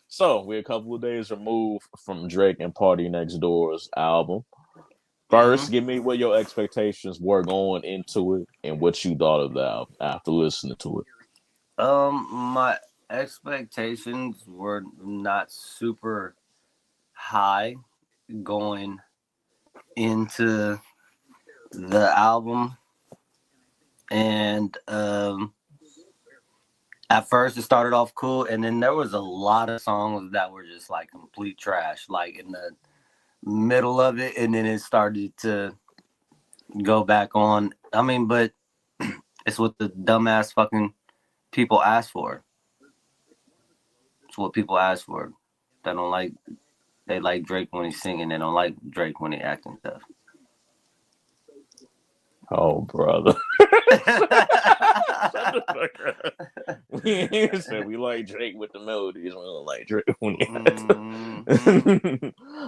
So we're a couple of days removed from Drake and Party Next Door's album. First, give me what your expectations were going into it and what you thought of the album after listening to it. My expectations were not super high going into the album, and at first it started off cool, and then there was a lot of songs that were just like complete trash, like in the middle of it, and then it started to go back on. I mean, but it's what the dumbass fucking people ask for. It's what people ask for. They don't like. They like Drake when he's singing. They don't like Drake when he acting stuff. Oh, brother. Shut the fuck up. We said we like Drake with the melodies. We don't like Drake when he has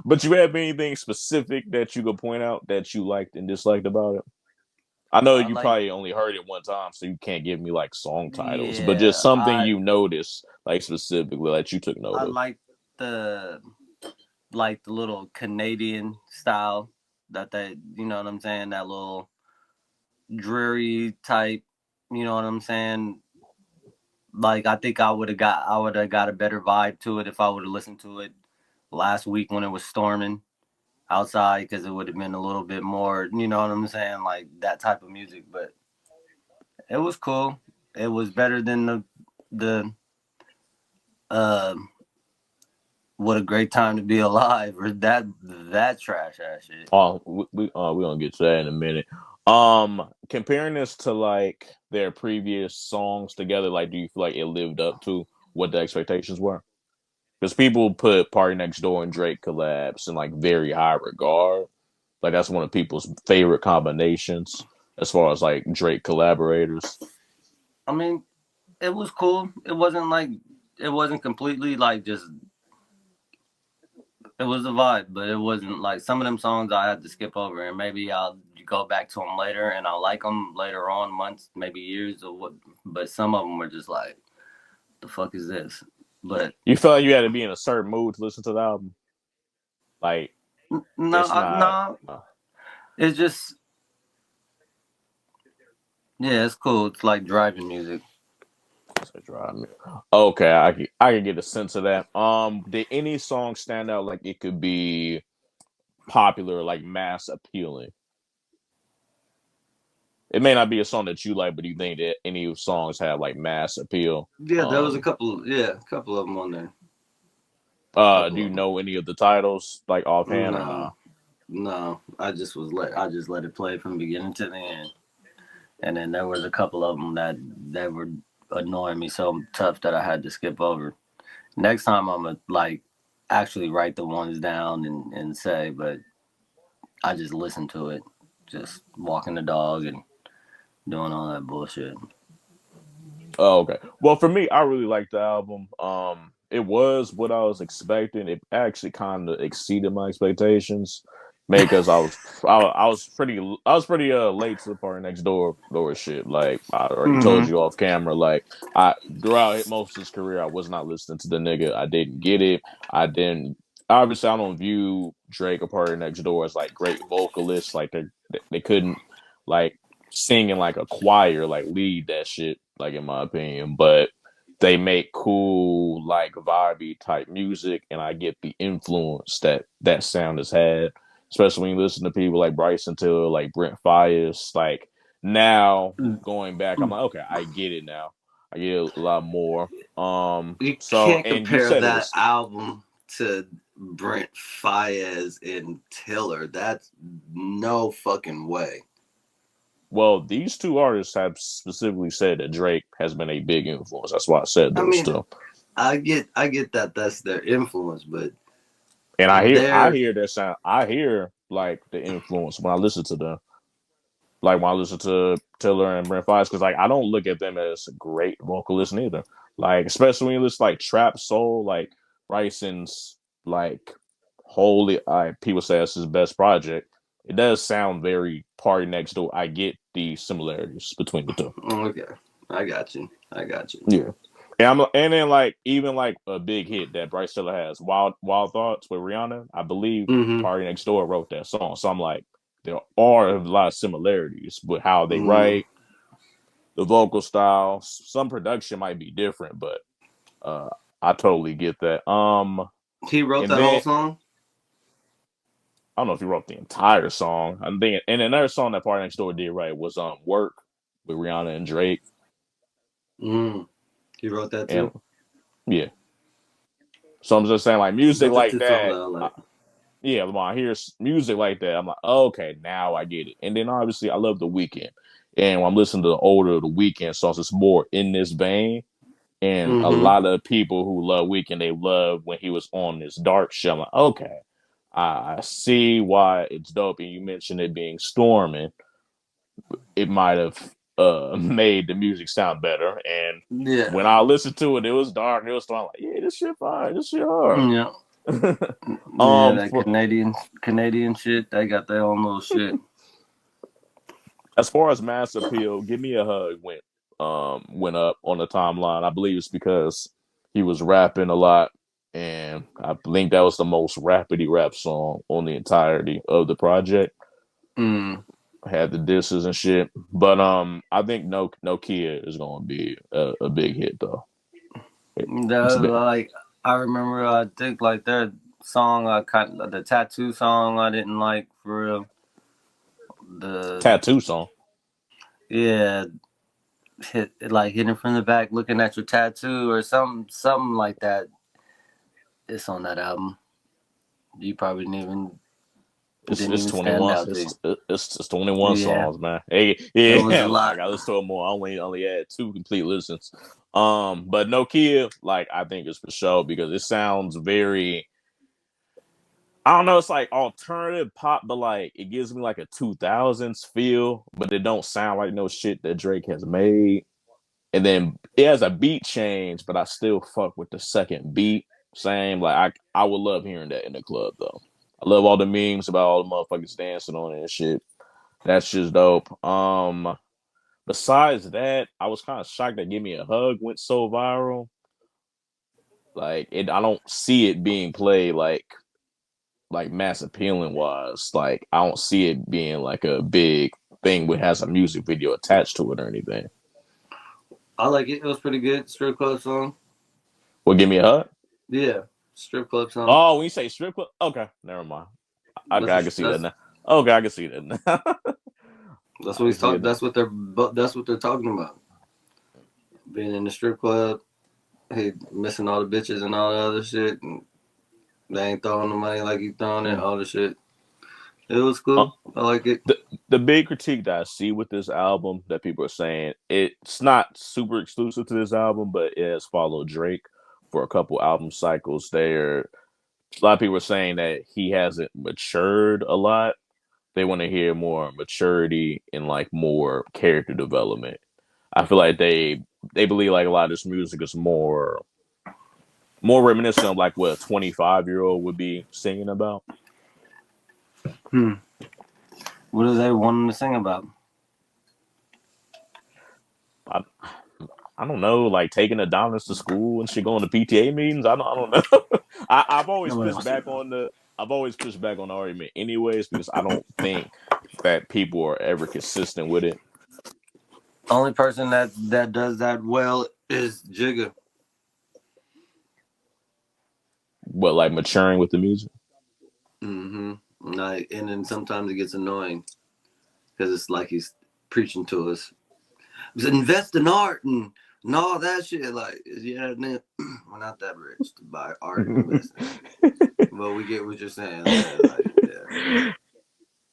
But you have anything specific that you could point out that you liked and disliked about it? I know I you like. probably only heard it one time, so you can't give me like song titles, but just Yeah, something you noticed, like specifically that you took note I of. the like the little Canadian style that you know what I'm saying, that little dreary type, you know what I'm saying? Like I think I would have got a better vibe to it if I would have listened to it last week when it was storming outside, because it would have been a little bit more, you know what I'm saying, like that type of music. But it was cool. It was better than the uh what a great time to be alive, or that trash ass shit. Oh, we gonna get to that in a minute. Comparing this to like their previous songs together, like, do you feel like it lived up to what the expectations were? Because people put Party Next Door and Drake collabs in like very high regard. Like that's one of people's favorite combinations as far as like Drake collaborators. I mean, it was cool. It wasn't completely like just, it was a vibe, but it wasn't like some of them songs I had to skip over, and maybe I'll go back to them later and I'll like them later on, months, maybe years or what. But some of them were just like, the fuck is this? But You felt like you had to be in a certain mood to listen to the album. Like no, it's not. no, it's just, yeah, it's cool. It's like driving music. Okay, I can get a sense of that. Did any song stand out like it could be popular, like mass appealing? It may not be a song that you like, but do you think that any songs have like mass appeal? Yeah, there was a couple of them on there. Do Couple you of them. know any of the titles like offhand or No, not? no, I just let it play from beginning to the end, and then there was a couple of them that were annoying me so tough that I had to skip over. Next time I'm gonna like actually write the ones down and say, but I just listen to it, just walking the dog and doing all that bullshit. Oh, okay. Well, for me, I really liked the album. It was what I was expecting. It actually kind of exceeded my expectations. Maybe because I was pretty late to the Party Next Door shit. Like I already told Mm-hmm. you off camera. Like I throughout most of his career, I was not listening to the nigga. I didn't get it. I didn't. Obviously, I don't view Drake or Party Next Door as like great vocalists. Like they couldn't like sing in like a choir, like lead that shit, like in my opinion. But they make cool, like vibey type music, and I get the influence that that sound has had, especially when you listen to people like Bryson Tiller, like Brent Fires. Like now going back, I'm like, okay, I get it now. I get a lot more. You So can't and you compare said it that was album to Brent Faiyaz and Tiller. That's no fucking way. well, these two artists have specifically said that Drake has been a big influence. That's why I said I those mean, two. I get that that's their influence, but And I they're hear that sound. I hear like the influence when I listen to them. Like when I listen to Tiller and Brent Fires, because like I don't look at them as great vocalists neither. Like especially when you listen like trap soul, like Bryson's like holy. People say that's his best project. It does sound very Party Next Door. I get the similarities between the two. okay. I got you. I got you. Yeah. And then like even like a big hit that Bryce Tiller has, Wild Thoughts with Rihanna. I believe Mm-hmm. Party Next Door wrote that song. So I'm like, there are a lot of similarities with how they Mm. write, the vocal style. Some production might be different, but uh, I totally get that. He wrote And that whole then song. I don't know if he wrote the entire song. I'm thinking, and another song that Party Next Door did right was Work with Rihanna and Drake. Mm. He wrote that And too. yeah, so I'm just saying like music Those are like two songs that. that I like. Yeah, when I hear music like that, I'm like, okay, now I get it. And then obviously, I love The Weeknd, and when I'm listening to the older The Weeknd songs, it's more in this vein. And a Mm-hmm. lot of people who love Weeknd, they love when he was on this dark show. I'm like, okay, I see why it's dope. And you mentioned it being storming, it might have made the music sound better. And when Yeah. I listened to it, it was dark. It was storming. Like, yeah, this shit fine. This shit hard. Yeah. Yeah, that For Canadian shit, they got their own little shit. as far as mass appeal, Give Me a Hug went up on the timeline. I believe it's because he was rapping a lot, and I think that was the most rapidy rap song on the entirety of the project. Mm. Had the disses and shit, but I think No Kid is gonna be a big hit though. It's That, been like, I remember, I think like their song, I kind of, the tattoo song, I didn't like for real. The tattoo song. Yeah, hitting from the back, looking at your tattoo or something like that. It's on that album. You probably didn't It's even stand 21. out to you. It's 21 Yeah, songs, man. Hey, it was a yeah, I lot. got listen to it more. I only had two complete listens. But No Kid, like I think it's for sure because it sounds very. I don't know. It's like alternative pop, but like it gives me like a 2000s feel, but it don't sound like no shit that Drake has made. And then it has a beat change, but I still fuck with the second beat. Same, like I would love hearing that in the club though. I love all the memes about all the motherfuckers dancing on it and shit. That's just dope. Besides that, I was kind of shocked that Give Me a Hug went so viral. Like it, I don't see it being played like mass appealing wise. Like I don't see it being like a big thing which has a music video attached to it or anything. I like it. It was pretty good. Strip club song. Well, Give Me a Hug. Yeah, strip club song. Oh, when you say strip club, okay, never mind. Okay, That's I what can see that that's now. Okay, I can see that now. that's I what can he's see it talking. now. That's what they're talking about. Being in the strip club, he missing all the bitches and all the other shit, and they ain't throwing the money like he throwing it. Mm. All the shit. It was Uh, cool. I like it. the big critique that I see with this album that people are saying it's not super exclusive to this album, but it has followed Drake for a couple album cycles. There, a lot of people are saying that he hasn't matured a lot. They want to hear more maturity and like more character development. I feel like they believe like a lot of this music is more reminiscent of like what a 25-year-old would be singing about. Hmm. What do they want him to sing about? I, I don't know, like taking the dominance to school and shit, going to PTA meetings. I don't know. I've always Nobody pushed wants to back know. on the I've always pushed back on the argument anyways because I don't think that people are ever consistent with it. Only person that does that well is Jigga. But like maturing with the music. Mm-hmm. Like, and then sometimes it gets annoying because it's like he's preaching to us. Invest in art and all that shit. Like, yeah, man, we're not that rich to buy art and invest in it. But we get what you're saying. Yeah, like, yeah.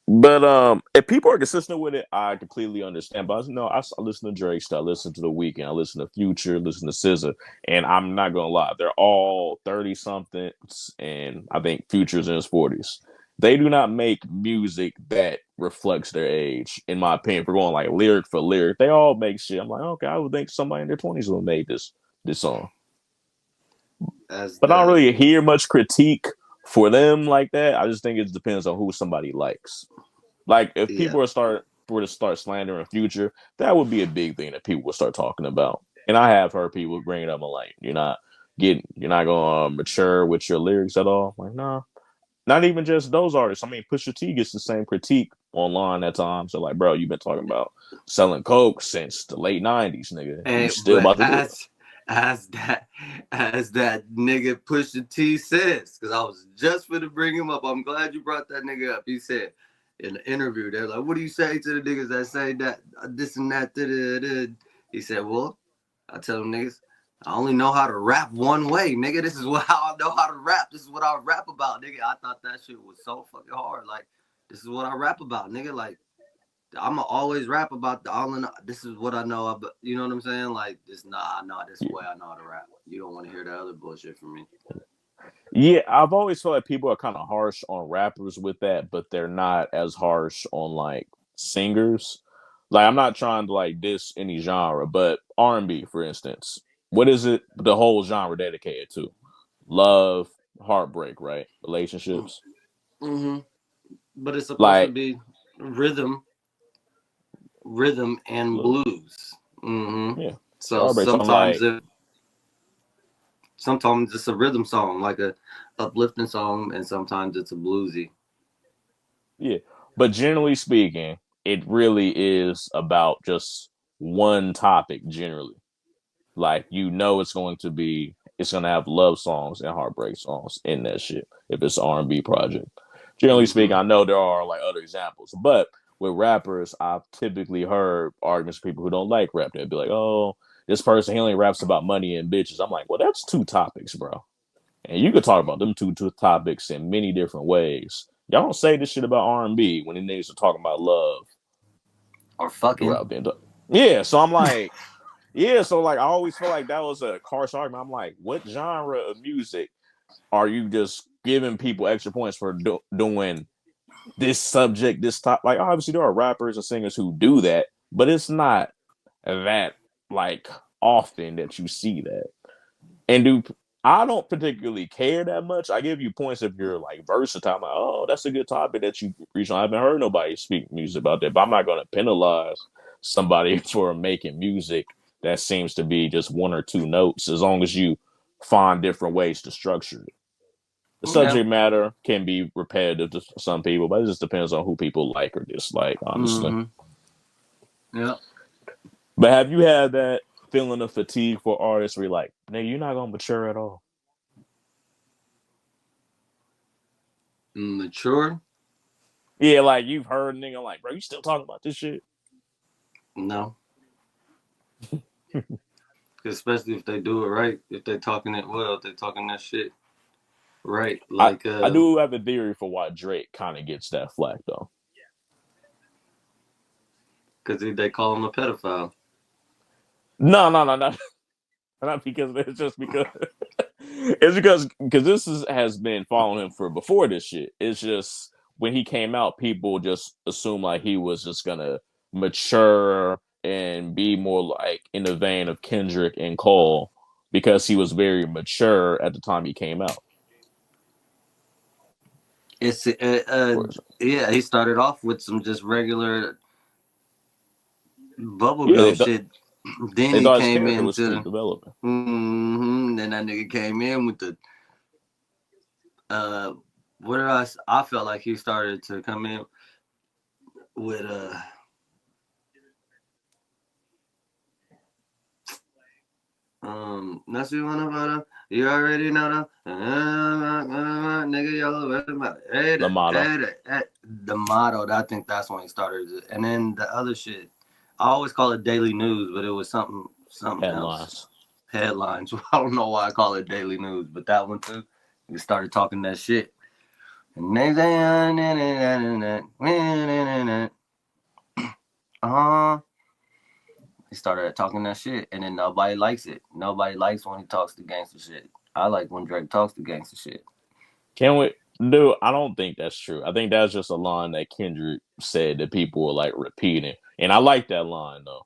But if people are consistent with it, I completely understand. But no, I listen to Drake, I listen to The Weeknd, I listen to Future, listen to SZA, and I'm not gonna lie, they're all 30 somethings, and I think Future's in his 40s. They do not make music that reflects their age, in my opinion. If we're going like lyric for lyric, they all make shit. I'm like, okay, I would think somebody in their 20s would have made this song. As But I don't the really hear much critique for them like that. I just think it depends on who somebody likes. Like if yeah, people were to start slandering Future, that would be a big thing that people would start talking about. And I have heard people bring it up. I'm like, you're not gonna mature with your lyrics at all. I'm like, nah, not even just those artists. I mean, Pusha T gets the same critique online at times. So like, bro, you've been talking about selling coke since the late '90s, nigga. You And still but about to do it? as that as that nigga Pusha T says, because I was just gonna bring him up. I'm glad you brought that nigga up. He said in the interview, they're like, "What do you say to the niggas that say that this and that?" Da-da-da-da. He said, "Well, I tell them niggas, I only know how to rap one way, nigga. This is how I know how to rap. This is what I rap about, nigga." I thought that shit was so fucking hard. Like, this is what I rap about, nigga. Like, I'ma always rap about the all in. This is what I know about. You know what I'm saying? Like this. Nah, I know this Yeah. way. I know how to rap. You don't want to hear that other bullshit from me. Yeah, I've always felt like people are kind of harsh on rappers with that, but they're not as harsh on like singers. Like I'm not trying to like diss any genre, but R&B, for instance, what is it the whole genre dedicated to? Love, heartbreak, right? Relationships. Mm-hmm. But it's supposed to Like, be rhythm, rhythm and look, blues. Mm-hmm. yeah, So heartbreak. So I'm like, sometimes it's a rhythm song, like a uplifting song, and sometimes it's a bluesy. yeah. But generally speaking, it really is about just one topic generally. Like it's gonna have love songs and heartbreak songs in that shit if it's an R&B project. Generally Mm-hmm. speaking, I know there are like other examples, but with rappers, I've typically heard arguments from people who don't like rap. They'd be like, "Oh, this person he only raps about money and bitches." I'm like, "Well, that's two topics, bro, and you could talk about them two topics in many different ways. Y'all don't say this shit about R&B when the niggas are talking about love Or fucking. throughout the end. Yeah, so I'm like, yeah, so like I always feel like that was a harsh argument. I'm like, what genre of music are you just giving people extra points for doing this subject, this top? Like, obviously there are rappers and singers who do that, but it's not that like often that you see that. And I don't particularly care that much. I give you points if you're like versatile. I'm like, oh, that's a good topic that you reach on. I haven't heard nobody speak music about that, but I'm not going to penalize somebody for making music that seems to be just one or two notes, as long as you find different ways to structure it. The Yeah. subject matter can be repetitive to some people, but it just depends on who people like or dislike, honestly. Mm-hmm. Yeah. But have you had that feeling of fatigue for artists where you're like, nigga, you're not going to mature at all? Mature? Yeah, like you've heard nigga like, bro, you still talking about this shit? No. Especially if they do it right. If they talking it well. If they talking that shit right. Like I do have a theory for why Drake kind of gets that flack though. because they call him a pedophile. No, not because it's just because it's because has been following him for before this shit. It's just when he came out, people just assumed like he was just gonna mature and be more like in the vein of Kendrick and Cole because he was very mature at the time he came out. It's For example. yeah. He started off with some just regular Yeah, bubblegum shit. Then they he thought his came character was into still the. developing. Then that nigga came in with the uh. What did I felt like he started to come in with that's you wanna photo. You already know the nigga yellow hey The motto, the motto. I think that's when he started it. And then the other shit. I always call it daily news, but it was something else. headlines. Headlines. I don't know why I call it daily news, but that one too. We started talking that shit. And they say uh he started talking that shit, and then nobody likes it. Nobody likes when he talks the gangster shit. I like when Drake talks the gangster shit. Can we do? I don't think that's true. I think that's just a line that Kendrick said that people were like repeating, and I like that line though.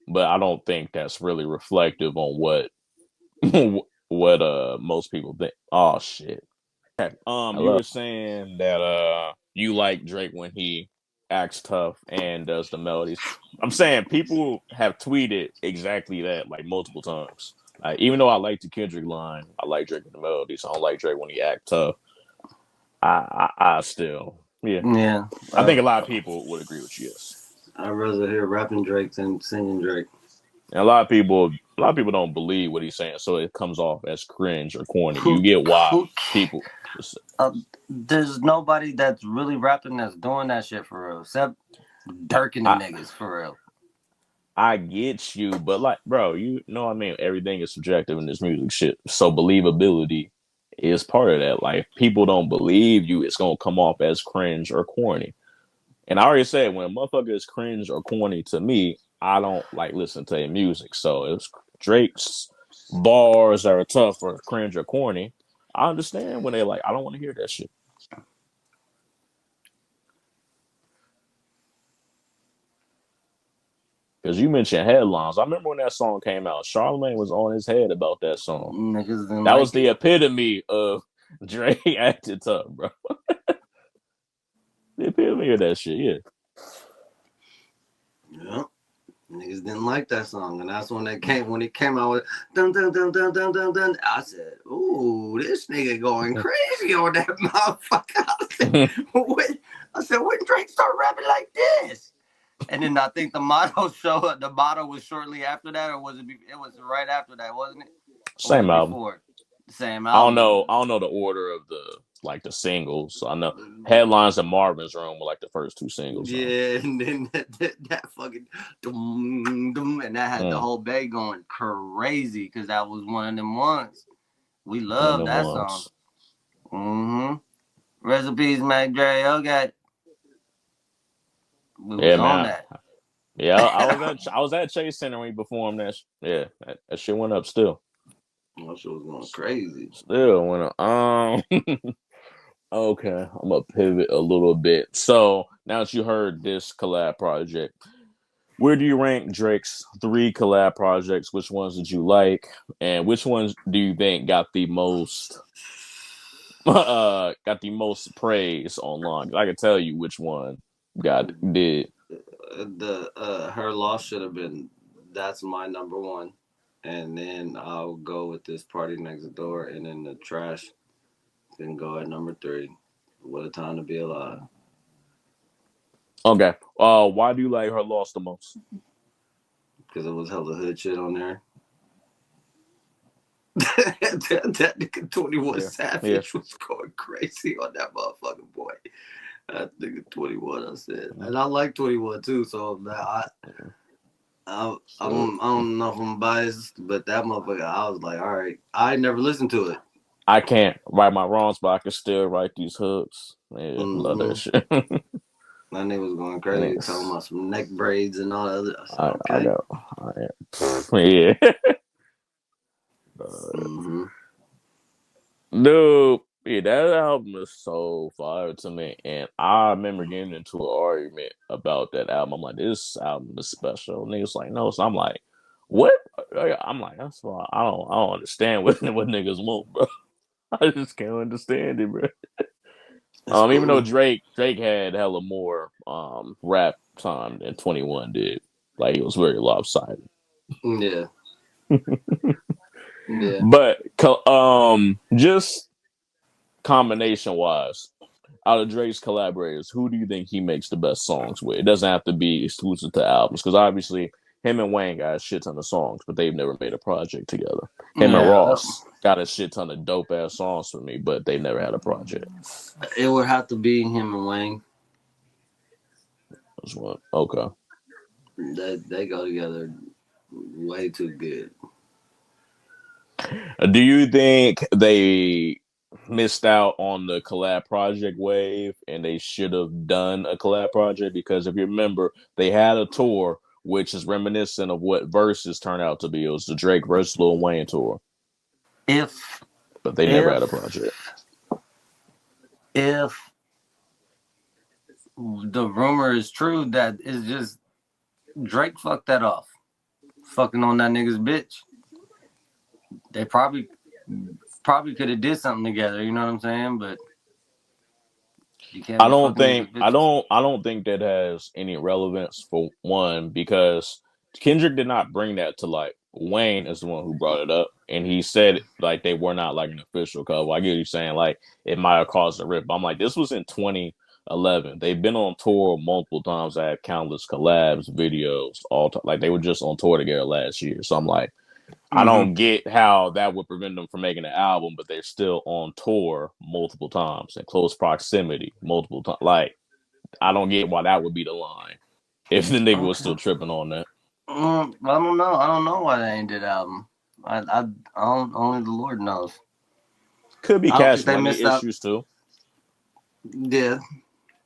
But I don't think that's really reflective on what what most people think. Oh shit. You Hello. were saying that you like Drake when he acts tough and does the melodies. I'm saying people have tweeted exactly that like multiple times. Even though I like the Kendrick line, I like Drake with the melodies. I don't like Drake when he act tough. I still, yeah. Yeah, I think a lot of people would agree with you. Yes, I'd rather hear rapping Drake than singing Drake. and a lot of people don't believe what he's saying, so it comes off as cringe or corny. You Who, get why who, people. there's nobody that's really rapping that's doing that shit for real, except Dirk and the I niggas for real. I get you, but like, bro, you know what I mean? Everything is subjective in this music shit. So believability is part of that. Like, if people don't believe you, it's gonna come off as cringe or corny. And I already said when a motherfucker is cringe or corny to me, I don't like listen to their music. So if Drake's bars are tough or cringe or corny, I understand when they're like, I don't want to hear that shit. Because you mentioned headlines. I remember when that song came out, Charlamagne was on his head about that song. Niggas didn't That was like the it. epitome of Drake acting tough, bro. The epitome of that shit, yeah. Yeah. Niggas didn't like that song, and that's when it came out with dun dun dun dun dun dun dun. I said, "Ooh, this nigga going crazy on that motherfucker." I said, when Drake start rapping like this? And then I think the motto was shortly after that, or was it? It was right after that, wasn't it? Or was Same it album. before? Same I don't album. know. I don't know the order of the singles. So I know headlines in Marvin's Room were like the first two singles. So. Yeah, and then that fucking dum, dum, and that had the Mm, whole bay going crazy because that was one of them ones. We one of love them that song. ones. Recipes, Mac Dre. Okay, we Yeah, was on man. that. Yeah, I was at Chase Center when he performed that. Yeah, that shit went up still. That shit was going crazy. Still went up. Okay, I'm gonna pivot a little bit. So now that you heard this collab project, where do you rank Drake's three collab projects? Which ones did you like, and which ones do you think got the most praise online? I can tell you which one got did. The her loss should have been. That's my number one, and then I'll go with this party next door, and then the trash can go at number three. What a time to be alive. Okay. Why do you like her loss the most? Because it was hella hood shit on there. that nigga 21 Yeah. Yeah. Savage was going crazy on that motherfucking boy. That nigga 21, I said. And I like 21 too, so I don't know if I'm biased, but that motherfucker, I was like, all right. I never listened to it. I can't right my wrongs, but I can still write these hooks. Yeah, love that shit. That nigga was going And crazy, talking it's about some neck braids and all that other. I said, I okay. know. Yeah. Mm-hmm. Dude, yeah, that album is so fire to me. And I remember getting into an argument about that album. I'm like, this album is special. Niggas like, no. So I'm like, what? I'm like, that's why I don't understand what niggas want, bro. I just can't understand it, bro. It's Even though cool. Drake had hella more rap time than 21 did. Like, he was very lopsided. Yeah. Yeah. But just combination wise, out of Drake's collaborators, who do you think he makes the best songs with? It doesn't have to be exclusive to albums, because obviously him and Wayne got a shit ton of songs, but they've never made a project together. Him and Yeah. Ross got a shit ton of dope ass songs for me, but they never had a project. It would have to be him and Wayne. That's one. Okay. They go together way too good. Do you think they missed out on the collab project wave and they should have done a collab project? Because if you remember, they had a tour which is reminiscent of what Versus turned out to be. It was the Drake versus Lil Wayne tour, If but they never had a project. if the rumor is true, that is just Drake fucked that off, fucking on that nigga's bitch. They probably could have did something together. You know what I'm saying? But You can't be fucking with the bitches. I don't think that has any relevance for one because Kendrick did not bring that to light. Wayne is the one who brought it up, and he said like they were not like an official cover. I get what you're saying, like it might have caused a rip. I'm like, this was in 2011. They've been on tour multiple times. I have countless collabs, videos, like they were just on tour together last year. So I'm like, I Mm-hmm. don't get how that would prevent them from making an album, but they're still on tour multiple times in close proximity multiple times. Like, I don't get why that would be the line if the nigga was still tripping on that. I don't know. I don't know why they ain't did album. I don't. Only the Lord knows. Could be I don't think cash they money missed out. issues too. Yeah,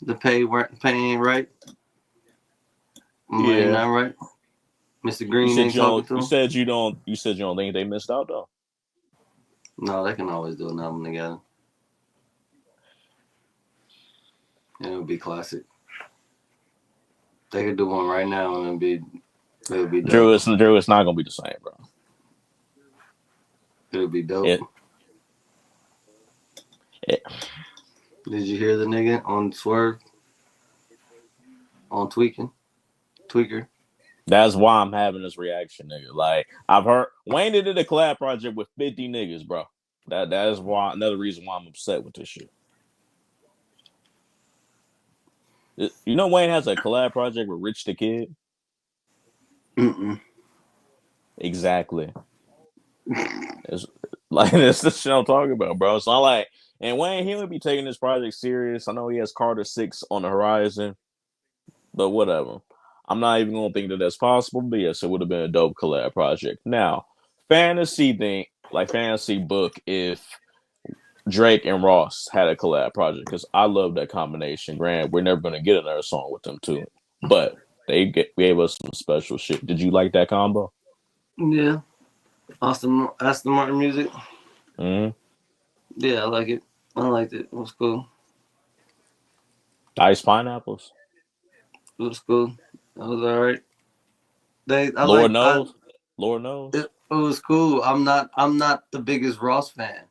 the pay ain't right. Money Yeah, not right. Mr. Green ain't talking to him. you said you don't think they missed out though. No, they can always do an album together. And it would be classic. They could do one right now and it would be dope. Drew, it's not gonna be the same, bro. It would be dope. It, it Did you hear the nigga on Swerve on Tweaker? that's why I'm having this reaction, nigga. Like I've heard Wayne did a collab project with 50 niggas, bro. That is why another reason why I'm upset with this shit. You know Wayne has a collab project with Rich the Kid? Mm-mm. Exactly. It's like that's the shit I'm talking about, bro. So I'm like, and Wayne, he'll be taking this project serious. I know he has Carter 6 on the horizon, but whatever. I'm not even gonna think that that's possible, but yes, it would have been a dope collab project. Now, fantasy book if Drake and Ross had a collab project because I love that combination. Grant, we're never gonna get another song with them too, but gave us some special shit. Did you like that combo? Yeah. Aston Martin music. Mm-hmm. Yeah, I like it. I liked it. It was cool. Ice pineapples. It was cool. That was alright. I Lord like I knows. Lord knows. it was cool. I'm not the biggest Ross fan.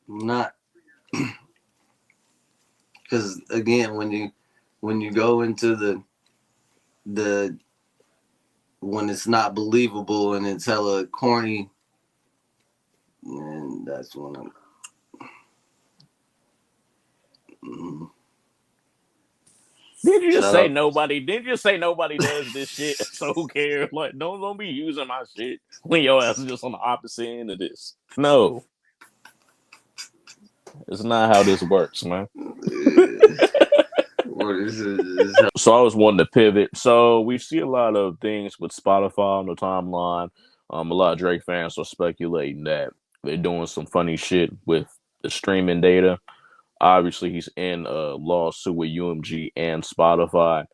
I'm not, because again when you go into the when it's not believable and it's hella corny, and that's when I'm. Mm, Did you just shout say out. nobody? Did you just say nobody does this shit? So who cares? Like, don't be using my shit when your ass is just on the opposite end of this. No, it's not how this works, man. What is So I was wanting to pivot. So we see a lot of things with Spotify on the timeline. A lot of Drake fans are speculating that they're doing some funny shit with the streaming data. Obviously, he's in a lawsuit with UMG and Spotify.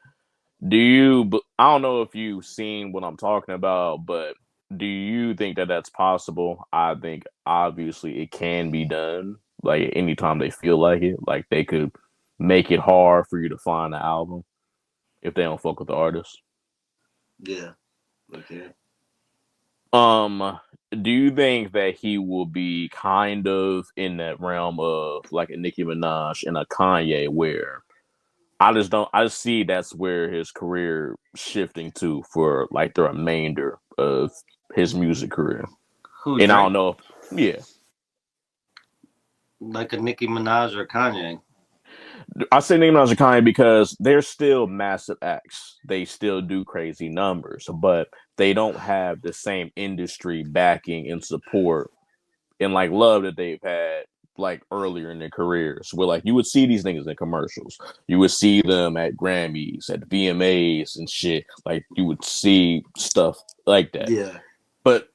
I don't know if you've seen what I'm talking about, but do you think that that's possible? I think obviously it can be done. Like anytime they feel like it, like they could make it hard for you to find an album if they don't fuck with the artist. Yeah. Okay. Do you think that he will be kind of in that realm of like a Nicki Minaj and a Kanye where I just see that's where his career shifting to for like the remainder of his music career. Who, And I Drake? don't know if, yeah. Like a Nicki Minaj or Kanye? I say Nicki Minaj and Kanye because they're still massive acts. They still do crazy numbers, but they don't have the same industry backing and support and like love that they've had like earlier in their careers. Where like you would see these niggas in commercials, you would see them at Grammys, at VMAs and shit. Like you would see stuff like that. Yeah. But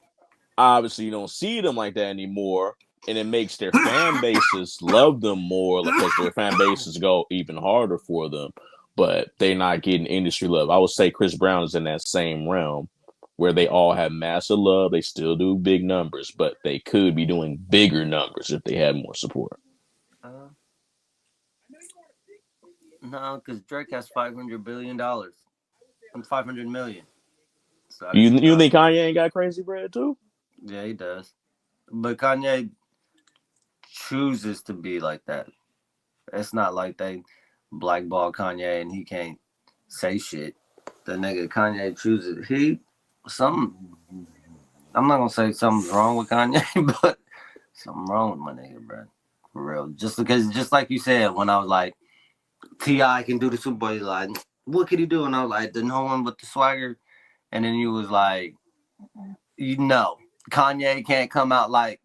obviously you don't see them like that anymore. And it makes their fan bases love them more because their fan bases go even harder for them. But they're not getting industry love. I would say Chris Brown is in that same realm where they all have massive love. They still do big numbers, but they could be doing bigger numbers if they had more support. Uh, no, because Drake has $500 billion and 500 million. So I think You think Kanye ain't got crazy bread too? yeah, he does. But Kanye chooses to be like that. It's not like they blackball Kanye and he can't say shit. The nigga Kanye chooses some. I'm not gonna say something's wrong with Kanye, but something wrong with my nigga, bro. For real. Just because, just like you said, when I was like, T.I. can do the Super Bowl, like, what could he do? And I was like, the no one with the swagger. And then you was like, Kanye can't come out like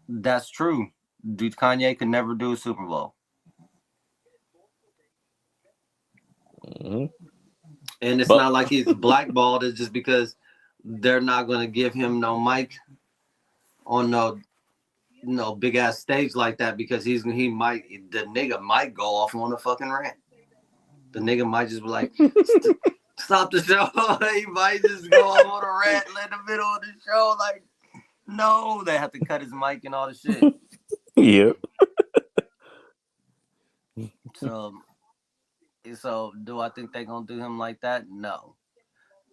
that's true. Dude, Kanye could never do a Super Bowl. Mm-hmm. And it's But not like he's blackballed. It's just because they're not going to give him no mic on no big ass stage like that because the nigga might go off on a fucking rant. The nigga might just be like, stop the show. He might just go off on a rant in the middle of the show. Like, no, they have to cut his mic and all the shit. yeah. So do I think they're gonna do him like that? No.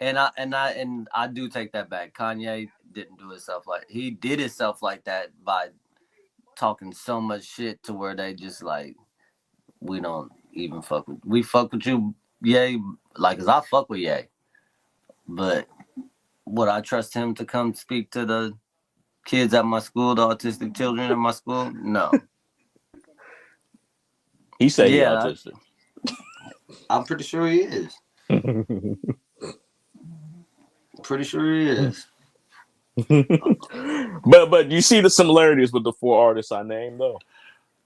And I do take that back. Kanye didn't do himself like he did himself like that by talking so much shit to where they just like we don't even we fuck with you, Ye. Like, cause I fuck with Ye, but would I trust him to come speak to the kids at my school, the autistic children at my school? No. He said he Yeah, autistic. I'm pretty sure he is. Pretty sure he is. but you see the similarities with the four artists I named though.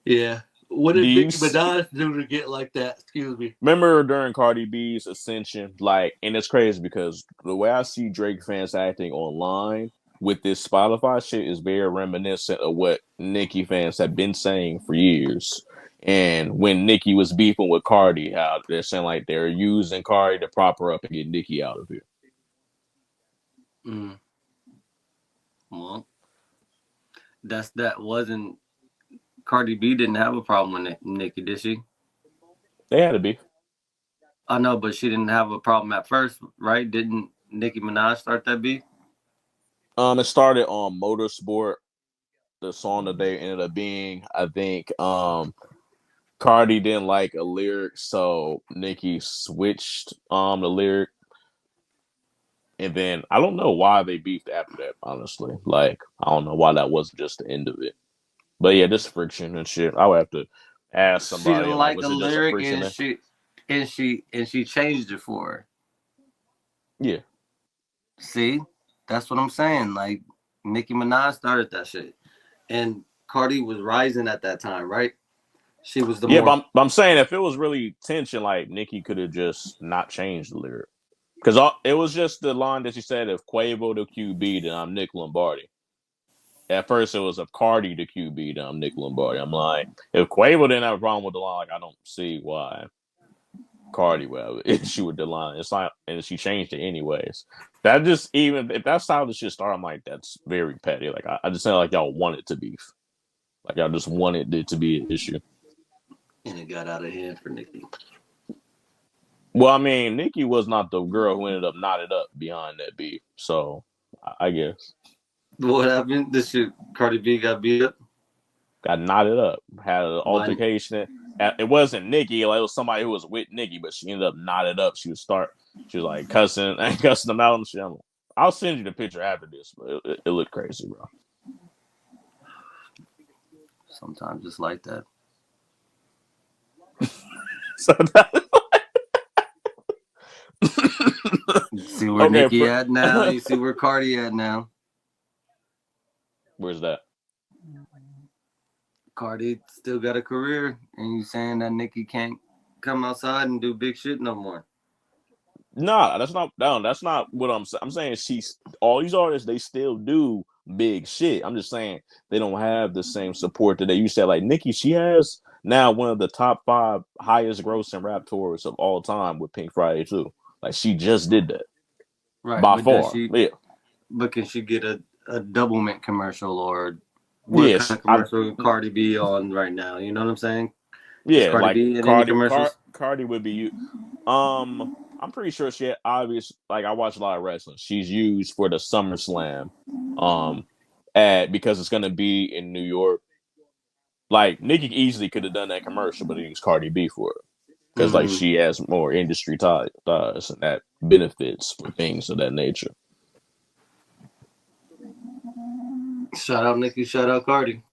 Yeah. What Do did you Nicki Minaj do to get like that? Excuse me. remember during Cardi B's ascension? Like, and it's crazy because the way I see Drake fans acting online with this Spotify shit is very reminiscent of what Nicki fans have been saying for years. And when Nicki was beefing with Cardi, how they're saying like they're using Cardi to prop her up and get Nicki out of here. Mm. Well, that wasn't Cardi B didn't have a problem with Nicki, did she? They had to be. I know, but she didn't have a problem at first, right? Didn't Nicki Minaj start that beef? It started on Motorsport. The song that they ended up being, I think, Cardi didn't like a lyric, so Nicki switched the lyric, and then I don't know why they beefed after that. Honestly, like I don't know why that wasn't just the end of it. But yeah, just friction and shit. I would have to ask She somebody didn't like, like a was it just a lyric friction and there? she changed it for her. Yeah. See? That's what I'm saying. Like Nicki Minaj started that shit. And Cardi was rising at that time, right? She was the Yeah, more but I'm saying if it was really tension, like Nicki could have just not changed the lyric because it was just the line that she said, "If Quavo to QB, then I'm Nick Lombardi." At first, it was if Cardi to QB, then I'm Nick Lombardi. I'm like, if Quavo didn't have a problem with the line, like I don't see why Cardi would have an issue with the line. It's not, and she changed it anyways. That just even if that's how the shit started, I'm like, that's very petty. Like I just feel like y'all wanted to beef, like y'all just wanted it to be an issue. and it got out of hand for Nicki. Well, I mean, Nikki was not the girl who ended up knotted up behind that beef, so I guess What happened? This shit Cardi B got beat up got knotted up, had an by altercation. It wasn't Nikki, like it was somebody who was with Nikki, but she ended up knotted up. She was like cussing and cussing them out and shit. I'll send you the picture after this, but it looked crazy, bro. sometimes it's like that. So You see where okay, Nicki at now. You see where Cardi at now. where's that? Cardi still got a career, and you saying that Nicki can't come outside and do big shit no more. Nah, that's not down. That's not what I'm saying. I'm saying she's all these artists. They still do big shit. I'm just saying they don't have the same support that they used to have. Like Nicki, she has now one of the top 5 highest grossing rap tours of all time with Pink Friday too. Like she just did that Right, by but does far. she? Yeah, But can she get a double mint commercial or what kind yes, of commercial is Cardi B on right now? You know what I'm saying? Is yeah. Cardi Like B in any commercials? Cardi would be you. I'm pretty sure she had obvious. Like I watch a lot of wrestling. She's used for the SummerSlam, um, ad because it's gonna be in New York. like Nicki easily could have done that commercial, but he used Cardi B for it because like Mm-hmm. she has more industry ties and that benefits for things of that nature. Shout out Nicki, shout out Cardi.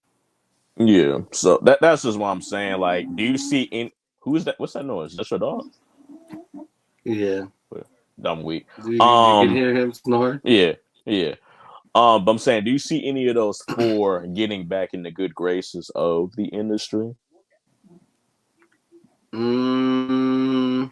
Yeah, so that's just what I'm saying. Like, do you see in who's that? What's that noise? That's your dog? Yeah. Dumb weak. You can Um, hear him snoring. yeah, yeah. But I'm saying, do you see any of those four getting back in the good graces of the industry? Mm,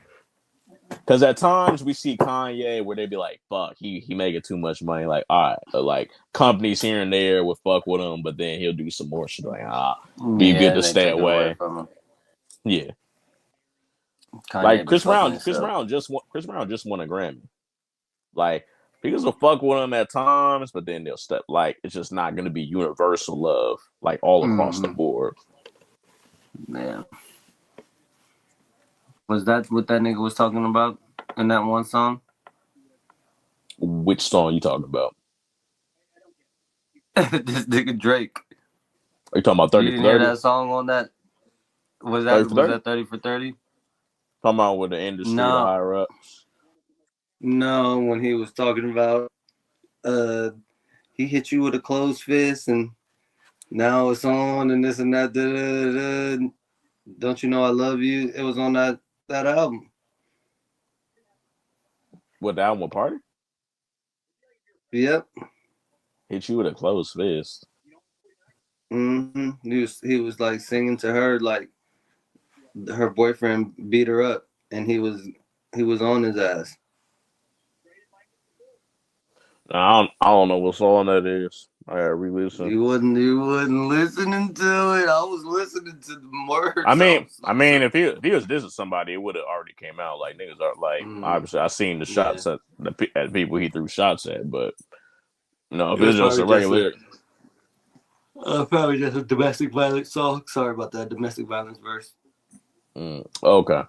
Because at times we see Kanye where they be like, "Fuck, he making too much money." Like, all right, like companies here and there will fuck with him, but then he'll do some more shit. Like, be yeah, good to and they stay take it away away. from him. Yeah, like Kanye be fucking himself. Chris Brown just won a Grammy. Like people will fuck with him at times, but then they'll step. Like it's just not going to be universal love, like all across the Mm-hmm. board. Yeah. Was that what that nigga was talking about in that one song? Which song you talking about? This nigga Drake. Are you talking about You 30 for didn't hear 30? that song on that? 30 for Was 30? that 30 for 30? Talking about with the industry, the No. higher ups. No, when he was talking about uh he hit you with a closed fist and now it's on and this and that. Da, da, da. Don't you know I love you? It was on that album. What the album party? Yep. Hit you with a closed fist. Mm-hmm. He was like singing to her like her boyfriend beat her up and he was on his ass. I don't know what song that is. I gotta re-listen. You wasn't listening to it. I was listening to the words. I mean, if he was dissing somebody, it would have already came out. Like niggas are like, mm, obviously, I seen the yeah. shots at people he threw shots at, but no, if It was it's just probably a just regular, a domestic violence song. Sorry about that domestic violence verse. okay.